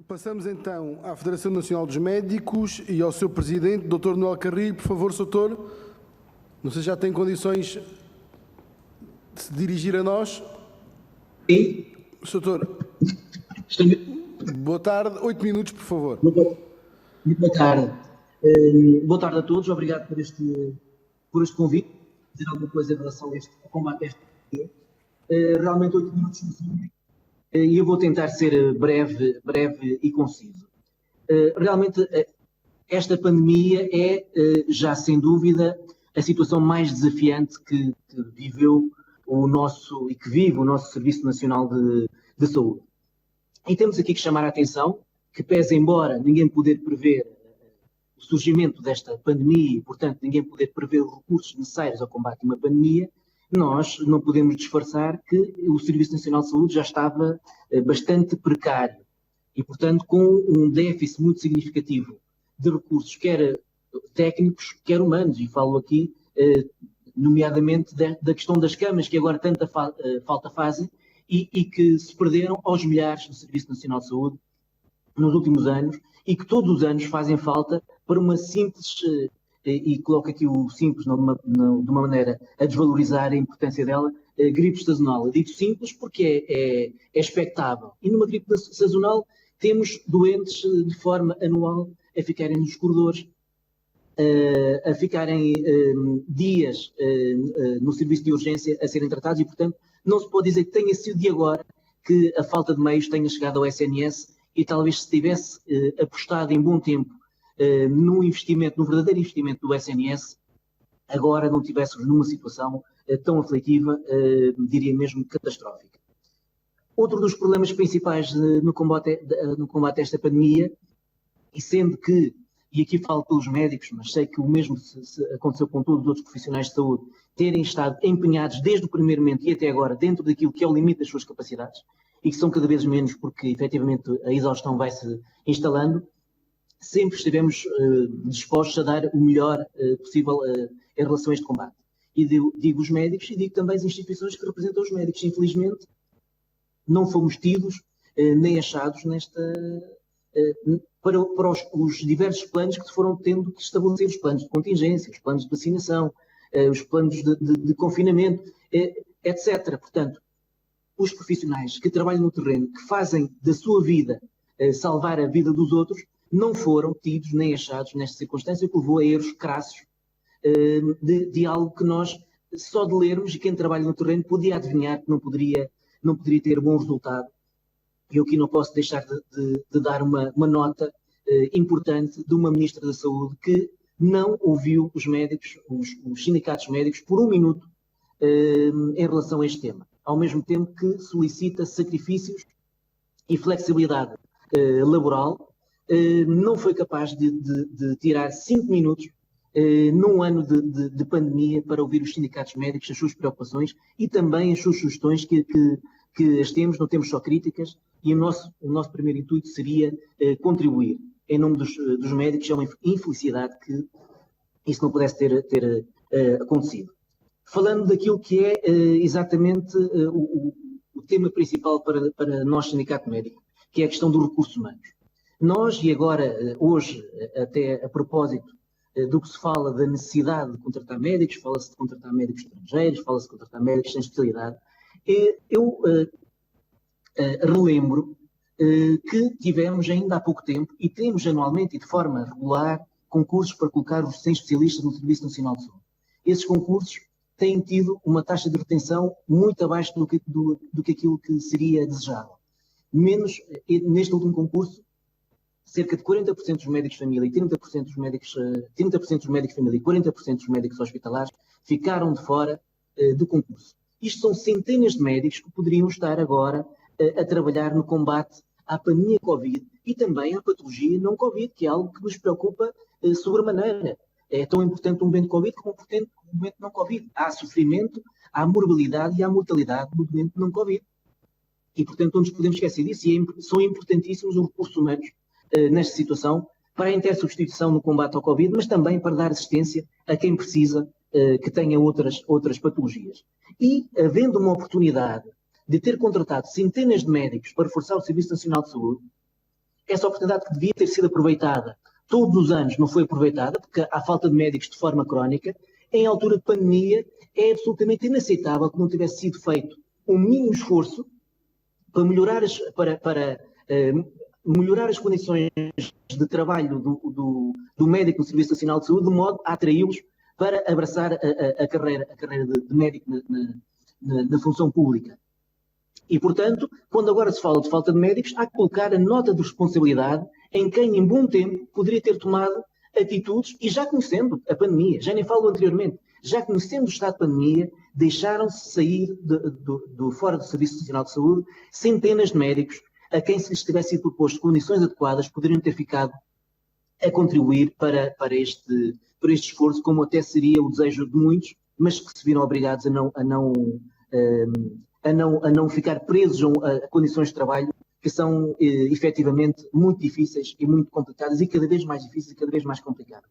Passamos então à Federação Nacional dos Médicos e ao seu presidente, Dr. Noel Carrilho. Por favor, Sr. Não sei se já tem condições de se dirigir a nós. Sim. Sr. Boa tarde. 8 minutos, por favor. Muito boa tarde. Boa tarde a todos. Obrigado por este convite. Dizer alguma coisa em relação a este combate a esta pandemia. Realmente 8 minutos no fim. E eu vou tentar ser breve e conciso. Realmente, esta pandemia é, já sem dúvida, a situação mais desafiante que viveu e que vive o nosso Serviço Nacional de Saúde. E temos aqui que chamar a atenção que, pese embora ninguém poder prever o surgimento desta pandemia e, portanto, ninguém poder prever os recursos necessários ao combate a uma pandemia, nós não podemos disfarçar que o Serviço Nacional de Saúde já estava bastante precário e, portanto, com um déficit muito significativo de recursos, quer técnicos, quer humanos, e falo aqui, nomeadamente, da questão das camas, que agora tanta falta fazem e que se perderam aos milhares do Serviço Nacional de Saúde nos últimos anos e que todos os anos fazem falta para uma simples... e coloco aqui o simples de uma maneira a desvalorizar a importância dela, gripe sazonal. Eu digo simples porque é expectável. E numa gripe sazonal temos doentes de forma anual a ficarem nos corredores, a ficarem dias no serviço de urgência a serem tratados e, portanto, não se pode dizer que tenha sido de agora que a falta de meios tenha chegado ao SNS e talvez se tivesse apostado em bom tempo no verdadeiro investimento do SNS, agora não estivéssemos numa situação tão aflitiva, diria mesmo catastrófica. Outro dos problemas principais no combate a esta pandemia, e sendo que, e aqui falo pelos médicos, mas sei que o mesmo aconteceu com todos os outros profissionais de saúde, terem estado empenhados desde o primeiro momento e até agora dentro daquilo que é o limite das suas capacidades, e que são cada vez menos porque efetivamente a exaustão vai-se instalando, sempre estivemos dispostos a dar o melhor possível em relação a este combate. E digo os médicos e digo também as instituições que representam os médicos. Infelizmente, não fomos tidos nem achados para os diversos planos que se foram tendo que estabelecer, os planos de contingência, os planos de vacinação, os planos de confinamento, etc. Portanto, os profissionais que trabalham no terreno, que fazem da sua vida salvar a vida dos outros, não foram tidos nem achados nesta circunstância, que levou a erros crassos de algo que nós, só de lermos, e quem trabalha no terreno podia adivinhar que não poderia ter bom resultado. E eu aqui não posso deixar de dar uma nota importante de uma Ministra da Saúde que não ouviu os médicos, os sindicatos médicos, por um minuto em relação a este tema. Ao mesmo tempo que solicita sacrifícios e flexibilidade laboral, não foi capaz de tirar 5 minutos num ano de pandemia para ouvir os sindicatos médicos, as suas preocupações e também as suas sugestões que as temos, não temos só críticas, e o nosso primeiro intuito seria contribuir. Em nome dos médicos, é uma infelicidade que isso não pudesse ter acontecido. Falando daquilo que é exatamente o tema principal para nós, sindicato médico, que é a questão dos recursos humanos. Nós, e agora, hoje, até a propósito do que se fala da necessidade de contratar médicos, fala-se de contratar médicos estrangeiros, fala-se de contratar médicos sem especialidade, eu relembro que tivemos ainda há pouco tempo, e temos anualmente e de forma regular, concursos para colocar os 100 especialistas no Serviço Nacional de Saúde. Esses concursos têm tido uma taxa de retenção muito abaixo do que aquilo que seria desejável. Neste último concurso, cerca de 40% dos médicos de família e 30% dos médicos de família e 40% dos médicos hospitalares ficaram de fora do concurso. Isto são centenas de médicos que poderiam estar agora a trabalhar no combate à pandemia Covid e também à patologia não Covid, que é algo que nos preocupa sobremaneira. É tão importante um momento Covid como um momento não Covid. Há sofrimento, há morbilidade e há mortalidade no momento não Covid. E, portanto, não nos podemos esquecer disso, e são importantíssimos os recursos humanos nesta situação, para a intersubstituição no combate ao Covid, mas também para dar assistência a quem precisa, que tenha outras patologias. E, havendo uma oportunidade de ter contratado centenas de médicos para reforçar o Serviço Nacional de Saúde, essa oportunidade que devia ter sido aproveitada todos os anos não foi aproveitada, porque há falta de médicos de forma crónica. Em altura de pandemia, é absolutamente inaceitável que não tivesse sido feito um mínimo esforço para melhorar melhorar as condições de trabalho do médico no Serviço Nacional de Saúde, de modo a atraí-los para abraçar a carreira de médico na função pública. E, portanto, quando agora se fala de falta de médicos, há que colocar a nota de responsabilidade em quem, em bom tempo, poderia ter tomado atitudes, e já conhecendo a pandemia, já nem falo anteriormente, já conhecendo o estado de pandemia, deixaram-se sair fora do Serviço Nacional de Saúde centenas de médicos a quem, se lhes tivesse sido proposto condições adequadas, poderiam ter ficado a contribuir para este esforço, como até seria o desejo de muitos, mas que se viram obrigados a não ficar presos a condições de trabalho que são efetivamente muito difíceis e muito complicadas, e cada vez mais difíceis e cada vez mais complicadas.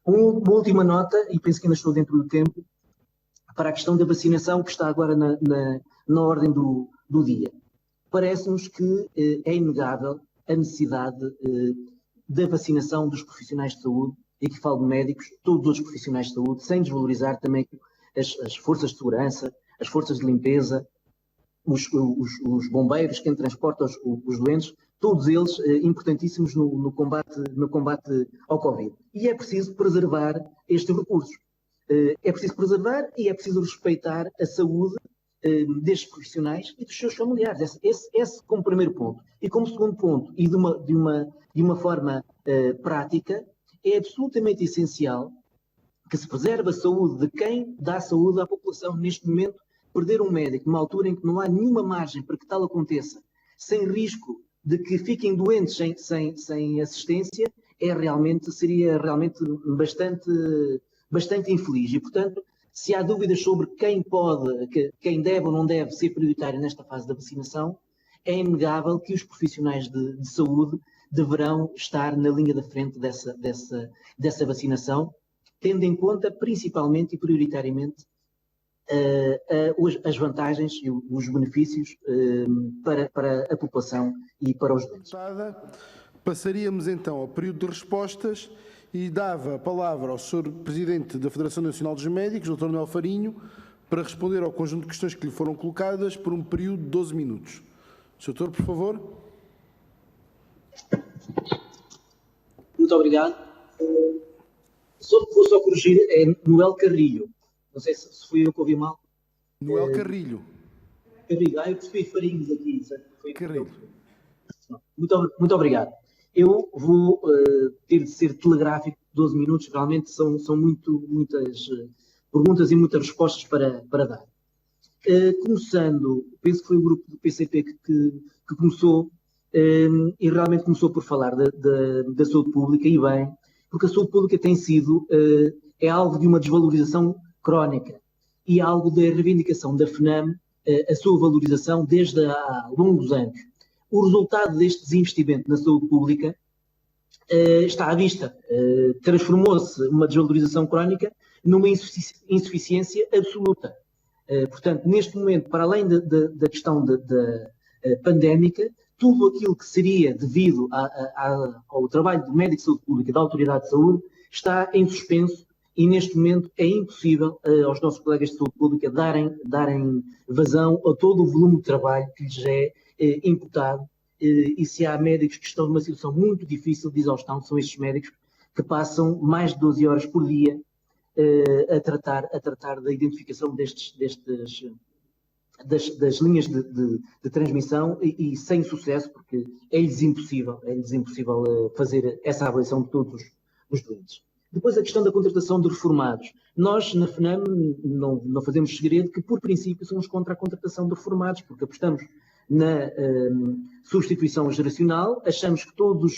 Uma última nota, e penso que ainda estou dentro do tempo, para a questão da vacinação, que está agora na ordem do dia. Parece-nos que é inegável a necessidade da vacinação dos profissionais de saúde, e aqui falo de médicos, todos os outros profissionais de saúde, sem desvalorizar também as forças de segurança, as forças de limpeza, os bombeiros, quem transporta os doentes, todos eles importantíssimos no combate ao Covid. E é preciso preservar estes recursos. É preciso preservar e é preciso respeitar a saúde destes profissionais e dos seus familiares. Esse como primeiro ponto. E como segundo ponto, e de uma forma prática, é absolutamente essencial que se preserve a saúde de quem dá saúde à população. Neste momento, perder um médico numa altura em que não há nenhuma margem para que tal aconteça, sem risco de que fiquem doentes sem assistência, seria realmente bastante infeliz. E, portanto, se há dúvidas sobre quem deve ou não deve ser prioritário nesta fase da vacinação, é inegável que os profissionais de saúde deverão estar na linha da frente dessa vacinação, tendo em conta principalmente e prioritariamente as vantagens e os benefícios para a população e para os doentes. Passaríamos então ao período de respostas e dava a palavra ao Sr. Presidente da Federação Nacional dos Médicos, Dr. Manuel Farinho, para responder ao conjunto de questões que lhe foram colocadas por um período de 12 minutos. Sr. Doutor, por favor. Muito obrigado. Vou só corrigir, é Noel Carrilho. Não sei se fui eu que ouvi mal. Noel Carrilho. Carrilho, eu percebi Farinhos aqui. Carrilho. Muito obrigado. Eu vou ter de ser telegráfico, 12 minutos, realmente são muitas perguntas e muitas respostas para dar. Começando, penso que foi o grupo do PCP que começou, e realmente começou por falar da saúde pública, e bem, porque a saúde pública tem sido, é alvo de uma desvalorização crónica e algo da reivindicação da FNAM, a sua valorização desde há longos anos. O resultado deste desinvestimento na saúde pública está à vista. Transformou-se uma desvalorização crónica numa insuficiência absoluta. Portanto, neste momento, para além da questão da pandémica, tudo aquilo que seria devido ao trabalho do médico de saúde pública, da autoridade de saúde, está em suspenso, e neste momento é impossível aos nossos colegas de saúde pública darem vazão a todo o volume de trabalho que lhes é imputado, e se há médicos que estão numa situação muito difícil de exaustão, são estes médicos que passam mais de 12 horas por dia a tratar da identificação das linhas de transmissão, e sem sucesso, porque é-lhes impossível fazer essa avaliação de todos os doentes. Depois, a questão da contratação de reformados. Nós, na FNAM, não fazemos segredo que, por princípio, somos contra a contratação de reformados, porque apostamos na substituição geracional, achamos que todas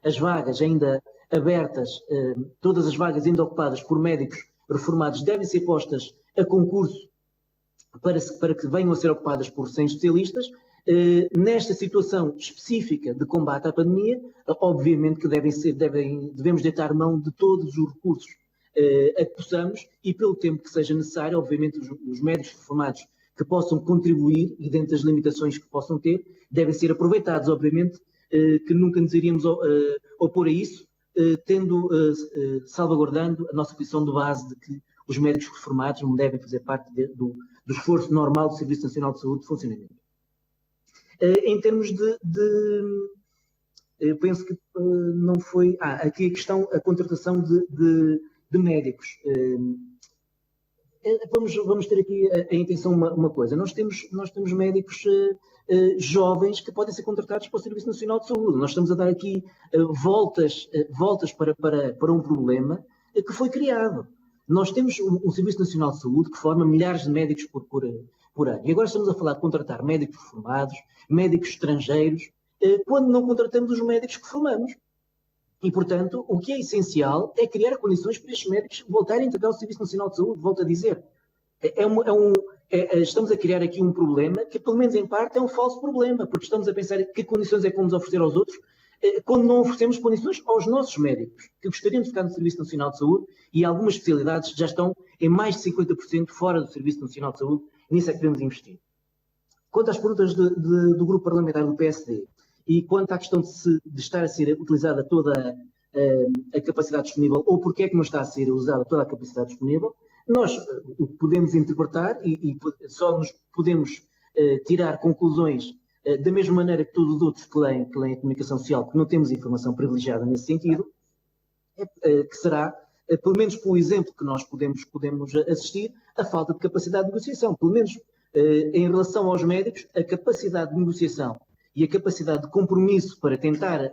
as vagas ainda abertas, todas as vagas ainda ocupadas por médicos reformados devem ser postas a concurso para que venham a ser ocupadas por 100 especialistas. Nesta situação específica de combate à pandemia, obviamente que devemos deitar mão de todos os recursos a que possamos, e pelo tempo que seja necessário, obviamente os médicos reformados que possam contribuir, e dentro das limitações que possam ter, devem ser aproveitados, obviamente, que nunca nos iríamos opor a isso, salvaguardando a nossa posição de base de que os médicos reformados não devem fazer parte do esforço normal do Serviço Nacional de Saúde de funcionamento. Em termos eu penso que não foi... aqui a questão, a contratação de médicos. Vamos ter aqui a intenção uma coisa. Nós temos médicos jovens que podem ser contratados para o Serviço Nacional de Saúde. Nós estamos a dar aqui voltas para um problema que foi criado. Nós temos um Serviço Nacional de Saúde que forma milhares de médicos por ano. E agora estamos a falar de contratar médicos formados, médicos estrangeiros, quando não contratamos os médicos que formamos. E, portanto, o que é essencial é criar condições para estes médicos voltarem a integrar o Serviço Nacional de Saúde, volto a dizer. Estamos a criar aqui um problema que, pelo menos em parte, é um falso problema, porque estamos a pensar que condições é que vamos oferecer aos outros quando não oferecemos condições aos nossos médicos, que gostariam de ficar no Serviço Nacional de Saúde, e algumas especialidades já estão em mais de 50% fora do Serviço Nacional de Saúde, e nisso é que devemos investir. Quanto às perguntas do grupo parlamentar do PSD, e quanto à questão de estar a ser utilizada toda a capacidade disponível, ou porque é que não está a ser usada toda a capacidade disponível, nós o que podemos interpretar e só nos podemos tirar conclusões da mesma maneira que todos os outros que leem a comunicação social, que não temos informação privilegiada nesse sentido, que será, pelo menos pelo exemplo que nós podemos assistir, a falta de capacidade de negociação. Pelo menos em relação aos médicos, a capacidade de negociação e a capacidade de compromisso para tentar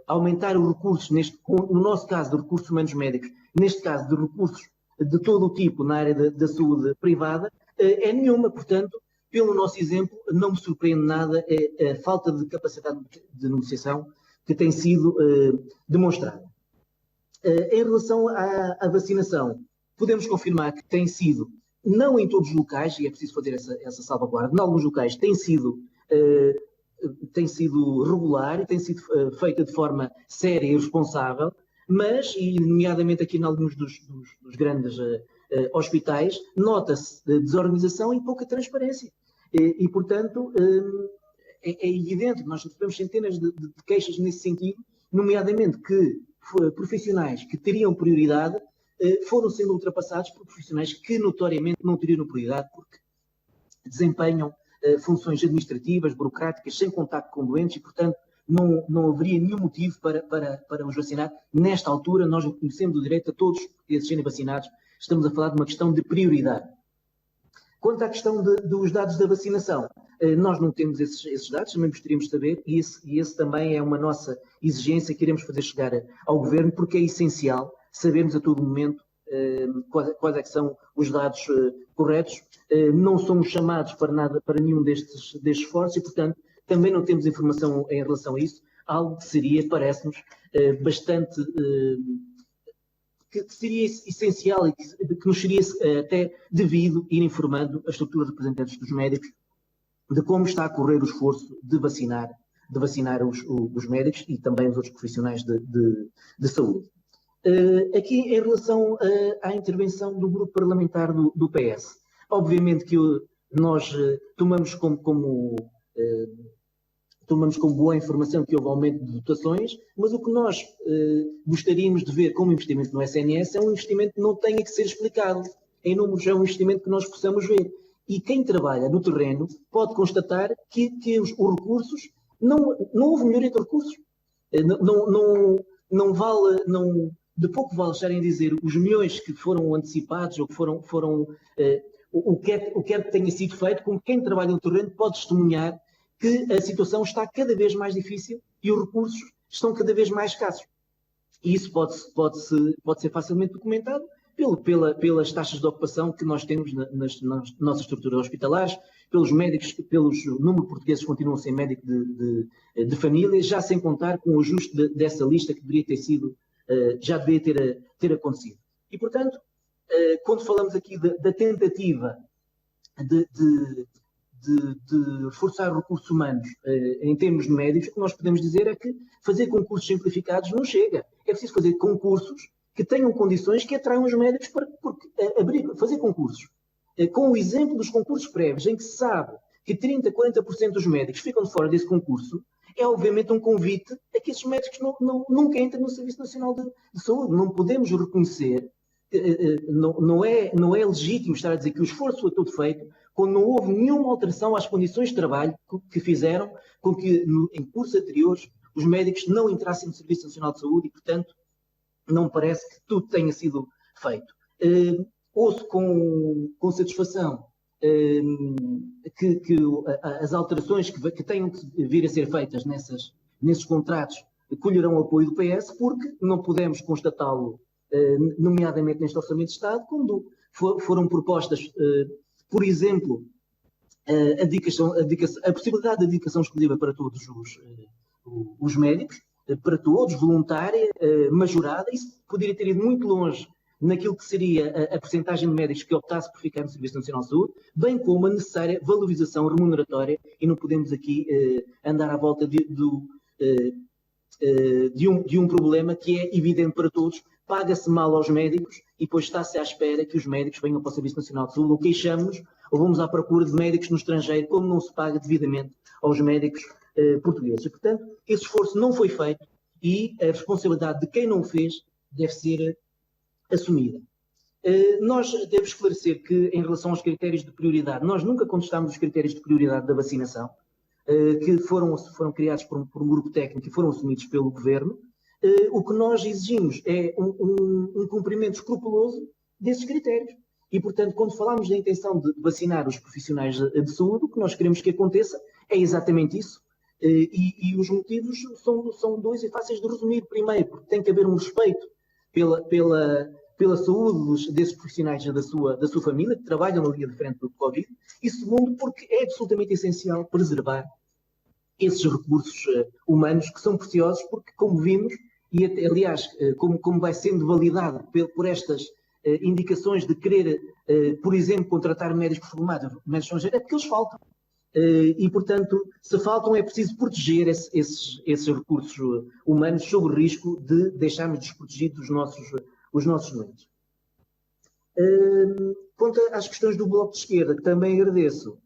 aumentar os recursos, no nosso caso, de recursos humanos médicos, neste caso, de recursos de todo o tipo na área da saúde privada, é nenhuma. Portanto, pelo nosso exemplo, não me surpreende nada a falta de capacidade de negociação que tem sido demonstrada. Em relação à vacinação, podemos confirmar que tem sido, não em todos os locais, e é preciso fazer essa salvaguarda, em alguns locais tem sido regular e tem sido feita de forma séria e responsável, mas, e nomeadamente aqui em alguns dos grandes hospitais, nota-se desorganização e pouca transparência. E portanto, é evidente que nós recebemos centenas de queixas nesse sentido, nomeadamente que profissionais que teriam prioridade foram sendo ultrapassados por profissionais que notoriamente não teriam prioridade porque desempenham funções administrativas, burocráticas, sem contacto com doentes e, portanto, não haveria nenhum motivo para os vacinar. Nesta altura, nós reconhecemos o direito a todos eles serem vacinados. Estamos a falar de uma questão de prioridade. Quanto à questão dos dados da vacinação, nós não temos esses dados, também gostaríamos de saber, e esse também é uma nossa exigência que iremos fazer chegar ao Governo, porque é essencial sabermos a todo momento quais é que são os dados corretos. Não somos chamados para nenhum destes esforços e, portanto, também não temos informação em relação a isso, algo que seria, parece-nos, bastante... que seria essencial e que nos seria até devido ir informando as estruturas representantes dos médicos de como está a correr o esforço de vacinar os médicos e também os outros profissionais de saúde. Aqui, em relação à intervenção do grupo parlamentar do PS, obviamente que nós tomamos como boa informação que houve aumento de dotações, mas o que nós gostaríamos de ver como investimento no SNS é um investimento que não tenha que ser explicado. Em números é um investimento que nós possamos ver. E quem trabalha no terreno pode constatar que os recursos, não houve melhoria de recursos. De pouco vale estarem a dizer os milhões que foram antecipados ou que foram o que quer que tenha sido feito, como quem trabalha no terreno pode testemunhar que a situação está cada vez mais difícil e os recursos estão cada vez mais escassos. E isso pode ser facilmente documentado pelas taxas de ocupação que nós temos nas nossas estruturas hospitalares, pelos médicos, pelos número de portugueses que continuam sem médico de família, já sem contar com o ajuste dessa lista que deveria ter sido, já deveria ter acontecido. E, portanto, quando falamos aqui da tentativa de reforçar recursos humanos em termos de médicos, o que nós podemos dizer é que fazer concursos simplificados não chega. É preciso fazer concursos que tenham condições que atraiam os médicos fazer concursos. Com o exemplo dos concursos prévios, em que se sabe que 30%, 40% dos médicos ficam de fora desse concurso, é obviamente um convite a que esses médicos nunca entrem no Serviço Nacional de Saúde. Não podemos reconhecer, não é legítimo estar a dizer que o esforço foi todo feito quando não houve nenhuma alteração às condições de trabalho que fizeram com que, em cursos anteriores, os médicos não entrassem no Serviço Nacional de Saúde e, portanto, não me parece que tudo tenha sido feito. Ouço com satisfação que as alterações que tenham que vir a ser feitas nesses contratos colherão o apoio do PS, porque não podemos constatá-lo, nomeadamente neste Orçamento de Estado, quando foram propostas, por exemplo, a possibilidade de dedicação exclusiva para todos os médicos, para todos, voluntária, majorada. Isso poderia ter ido muito longe naquilo que seria a percentagem de médicos que optasse por ficar no Serviço Nacional de Saúde, bem como a necessária valorização remuneratória, e não podemos aqui andar à volta de um problema que é evidente para todos. Paga-se mal aos médicos e depois está-se à espera que os médicos venham para o Serviço Nacional de Saúde, ou queixamos-nos, ou vamos à procura de médicos no estrangeiro, como não se paga devidamente aos médicos portugueses. E, portanto, esse esforço não foi feito e a responsabilidade de quem não o fez deve ser assumida. Nós devemos esclarecer que, em relação aos critérios de prioridade, nós nunca contestámos os critérios de prioridade da vacinação, que foram criados por um grupo técnico e foram assumidos pelo Governo. O que nós exigimos é um cumprimento escrupuloso desses critérios. E, portanto, quando falamos da intenção de vacinar os profissionais de saúde, o que nós queremos que aconteça é exatamente isso. E os motivos são dois e fáceis de resumir. Primeiro, porque tem que haver um respeito pela saúde desses profissionais da sua família, que trabalham na linha de frente do Covid. E segundo, porque é absolutamente essencial preservar esses recursos humanos que são preciosos, porque, como vimos, e aliás, como vai sendo validado por estas indicações de querer, por exemplo, contratar médicos formados, médicos estrangeiros, é porque eles faltam. E, portanto, se faltam, é preciso proteger esses recursos humanos sob o risco de deixarmos desprotegidos os nossos doentes. Quanto às questões do Bloco de Esquerda, que também agradeço,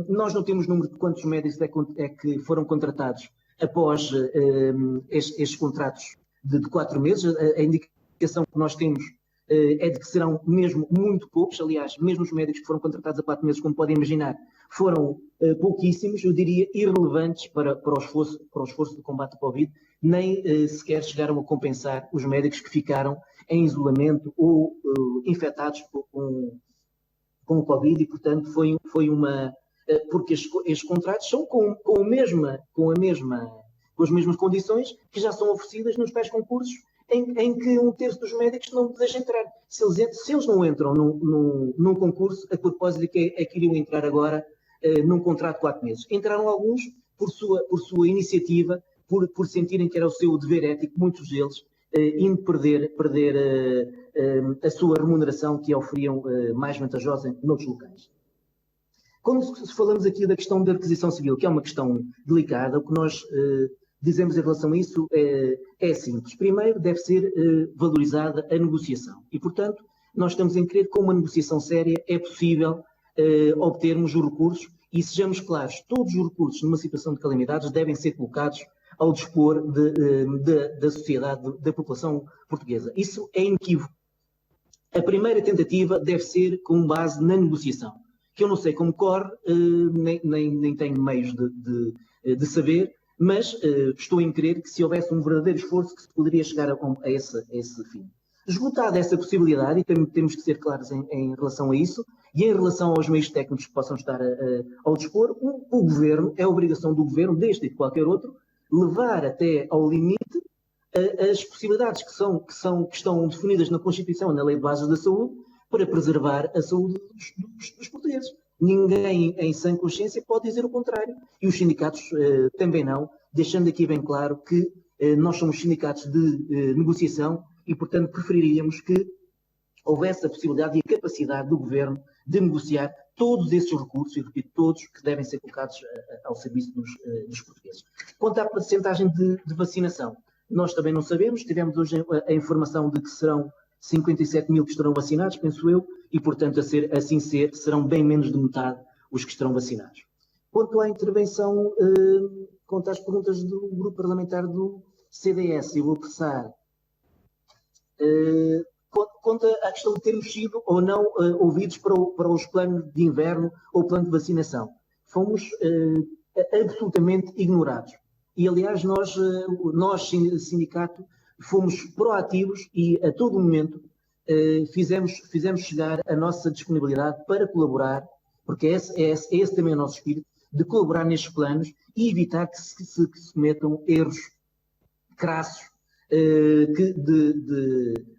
nós não temos número de quantos médicos é que foram contratados após estes contratos de 4 meses. A indicação que nós temos é de que serão mesmo muito poucos. Aliás, mesmo os médicos que foram contratados a 4 meses, como podem imaginar, foram pouquíssimos, eu diria irrelevantes para o esforço de combate ao Covid, nem sequer chegaram a compensar os médicos que ficaram em isolamento ou infectados com o Covid, e, portanto, foi uma... Porque estes contratos são com as mesmas condições que já são oferecidas nos tais concursos, em que 1/3 dos médicos não deixam entrar. Se eles não entram num concurso, a propósito de que iriam entrar agora num contrato de 4 meses. Entraram alguns por sua iniciativa, por sentirem que era o seu dever ético, muitos deles, indo perder a sua remuneração, que a oferiam mais vantajosa noutros locais. Quando falamos aqui da questão da requisição civil, que é uma questão delicada, o que nós dizemos em relação a isso é simples. Primeiro, deve ser valorizada a negociação. E, portanto, nós estamos em crer que com uma negociação séria é possível obtermos os recursos, e sejamos claros, todos os recursos numa situação de calamidades devem ser colocados ao dispor da sociedade, da população portuguesa. Isso é inequívoco. A primeira tentativa deve ser com base na negociação, que eu não sei como corre, nem tenho meios de saber, mas estou em crer que se houvesse um verdadeiro esforço que se poderia chegar a esse fim. Esgotada essa possibilidade, e temos que ser claros em relação a isso, e em relação aos meios técnicos que possam estar ao dispor, o Governo, é obrigação do Governo, deste e de qualquer outro, levar até ao limite as possibilidades que estão definidas na Constituição e na Lei de Bases da Saúde, para preservar a saúde dos portugueses. Ninguém em sã consciência pode dizer o contrário, e os sindicatos também não, deixando aqui bem claro que nós somos sindicatos de negociação e, portanto, preferiríamos que houvesse a possibilidade e a capacidade do Governo de negociar todos esses recursos, e repito, todos, que devem ser colocados ao serviço dos portugueses. Quanto à percentagem de vacinação, nós também não sabemos. Tivemos hoje a informação de que serão 57 mil que estarão vacinados, penso eu, e, portanto, serão bem menos de metade os que estarão vacinados. Quanto à intervenção quanto às perguntas do grupo parlamentar do CDS, eu vou passar. Quanto à questão de termos sido ou não ouvidos para os planos de inverno ou plano de vacinação. Fomos absolutamente ignorados. E, aliás, nós, sindicato, fomos proativos e, a todo momento, fizemos chegar a nossa disponibilidade para colaborar, porque esse também é o nosso espírito, de colaborar nestes planos e evitar que se cometam erros crassos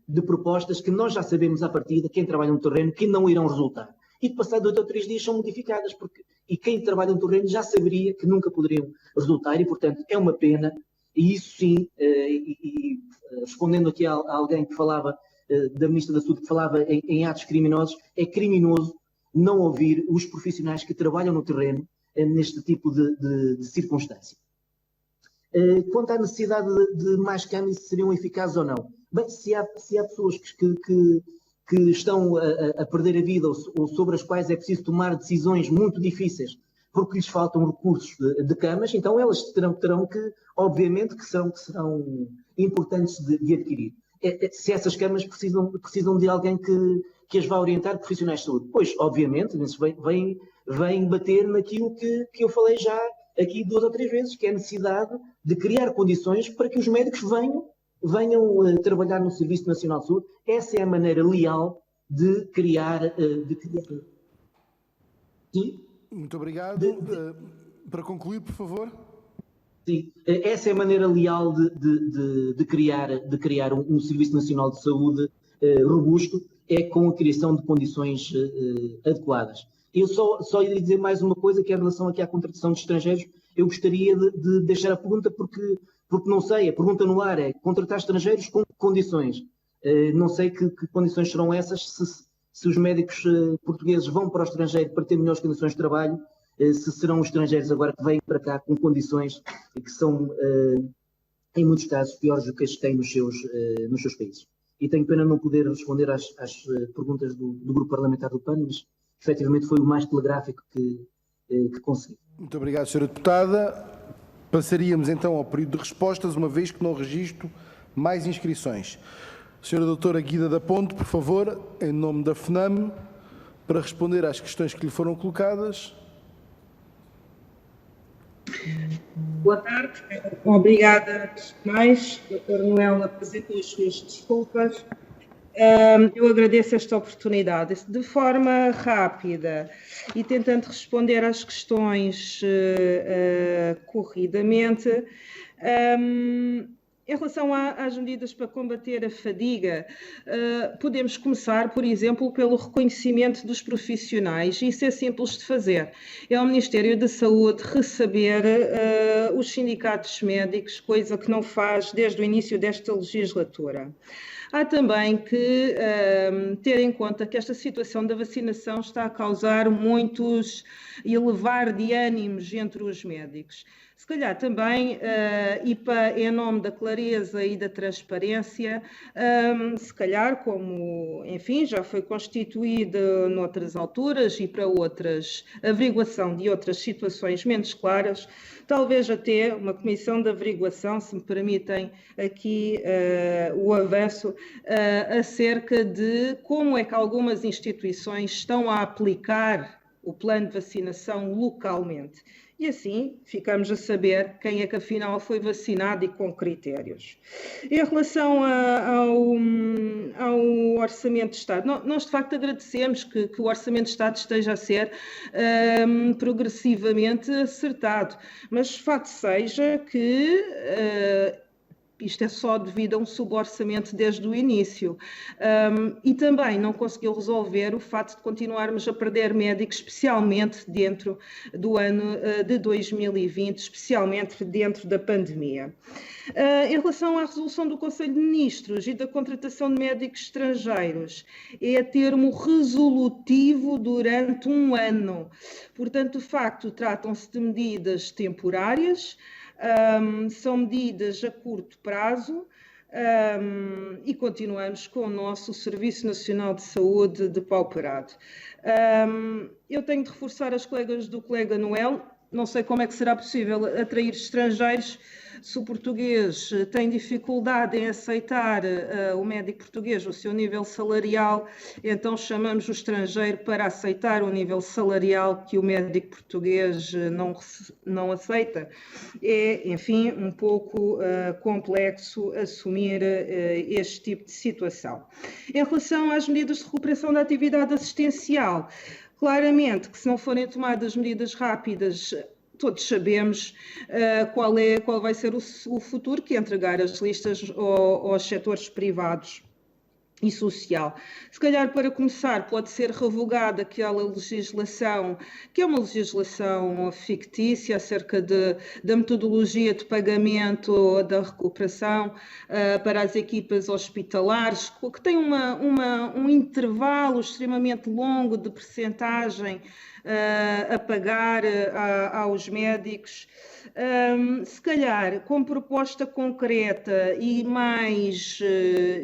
de propostas que nós já sabemos à partida, quem trabalha no terreno, que não irão resultar. E que passado 2 ou 3 dias são modificadas, e quem trabalha no terreno já saberia que nunca poderiam resultar, e portanto é uma pena, e isso sim, respondendo aqui a alguém que falava, da Ministra da Saúde, que falava em atos criminosos, é criminoso não ouvir os profissionais que trabalham no terreno neste tipo de circunstância. Quanto à necessidade de mais câmbios, se seriam eficazes ou não. Bem, se há pessoas que estão a perder a vida ou sobre as quais é preciso tomar decisões muito difíceis porque lhes faltam recursos de camas, então elas terão que, obviamente, que serão importantes de adquirir. Se essas camas precisam de alguém que as vá orientar, profissionais de saúde. Pois, obviamente, vem bater naquilo que eu falei já aqui 2 ou 3 vezes, que é a necessidade de criar condições para que os médicos venham trabalhar no Serviço Nacional de Saúde. Essa é a maneira leal de criar... Sim? Muito obrigado. Para concluir, por favor. Sim, essa é a maneira leal de criar um Serviço Nacional de Saúde robusto, é com a criação de condições adequadas. Eu só ia dizer mais uma coisa, que é em relação aqui à contratação de estrangeiros. Eu gostaria de deixar a pergunta, porque não sei, a pergunta no ar é contratar estrangeiros com que condições? Não sei que condições serão essas, se os médicos portugueses vão para o estrangeiro para ter melhores condições de trabalho, se serão os estrangeiros agora que vêm para cá com condições que são, em muitos casos, piores do que as que têm nos seus países. E tenho pena não poder responder às perguntas do grupo parlamentar do PAN, mas efetivamente foi o mais telegráfico que consegui. Muito obrigado, Sra. Deputada. Passaríamos então ao período de respostas, uma vez que não registro mais inscrições. Sra. Doutora Guida da Ponte, por favor, em nome da FNAM, para responder às questões que lhe foram colocadas. Boa tarde, obrigada antes de mais. Dr. Noel apresentou as suas desculpas. Eu agradeço esta oportunidade. De forma rápida e tentando responder às questões corridamente, em relação às medidas para combater a fadiga, podemos começar, por exemplo, pelo reconhecimento dos profissionais. Isso é simples de fazer. É ao Ministério da Saúde receber os sindicatos médicos, coisa que não faz desde o início desta legislatura. Há também que ter em conta que esta situação da vacinação está a causar muitos elevar de ânimos entre os médicos. Se calhar também, em nome da clareza e da transparência, se calhar, como, enfim, já foi constituída noutras alturas e para outras, averiguação de outras situações menos claras, talvez até uma comissão de averiguação, se me permitem aqui o avanço, acerca de como é que algumas instituições estão a aplicar o plano de vacinação localmente. E assim ficamos a saber quem é que afinal foi vacinado e com critérios. Em relação ao Orçamento de Estado, nós de facto agradecemos que o Orçamento de Estado esteja a ser progressivamente acertado, mas fato seja que isto é só devido a um suborçamento desde o início. E também não conseguiu resolver o facto de continuarmos a perder médicos, especialmente dentro do ano de 2020, especialmente dentro da pandemia. Em relação à resolução do Conselho de Ministros e da contratação de médicos estrangeiros, é termo resolutivo durante um ano. Portanto, de facto, tratam-se de medidas temporárias, são medidas a curto prazo e continuamos com o nosso Serviço Nacional de Saúde depauperado. Eu tenho de reforçar as colegas do colega Noel, não sei como é que será possível atrair estrangeiros se o português tem dificuldade em aceitar o médico português, o seu nível salarial, então chamamos o estrangeiro para aceitar o nível salarial que o médico português não aceita. É, enfim, um pouco complexo assumir este tipo de situação. Em relação às medidas de recuperação da atividade assistencial, claramente que se não forem tomadas medidas rápidas, todos sabemos qual vai ser o futuro, que é entregar as listas aos setores privados e social. Se calhar, para começar, pode ser revogada aquela legislação, que é uma legislação fictícia, acerca da metodologia de pagamento da recuperação para as equipas hospitalares, que tem um intervalo extremamente longo de percentagem a pagar aos médicos. Se calhar, com proposta concreta e mais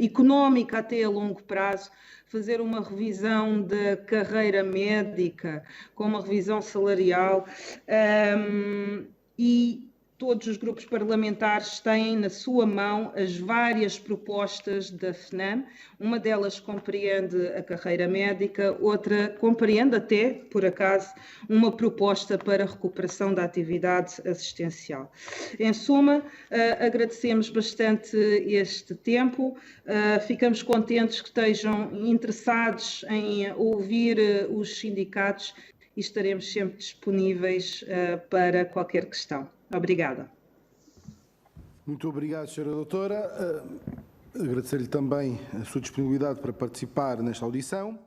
económica até a longo prazo, fazer uma revisão da carreira médica, com uma revisão salarial, e todos os grupos parlamentares têm na sua mão as várias propostas da FNAM. Uma delas compreende a carreira médica, outra compreende até, por acaso, uma proposta para a recuperação da atividade assistencial. Em suma, agradecemos bastante este tempo, ficamos contentes que estejam interessados em ouvir os sindicatos e estaremos sempre disponíveis para qualquer questão. Obrigada. Muito obrigado, Sra. Doutora. Agradecer-lhe também a sua disponibilidade para participar nesta audição.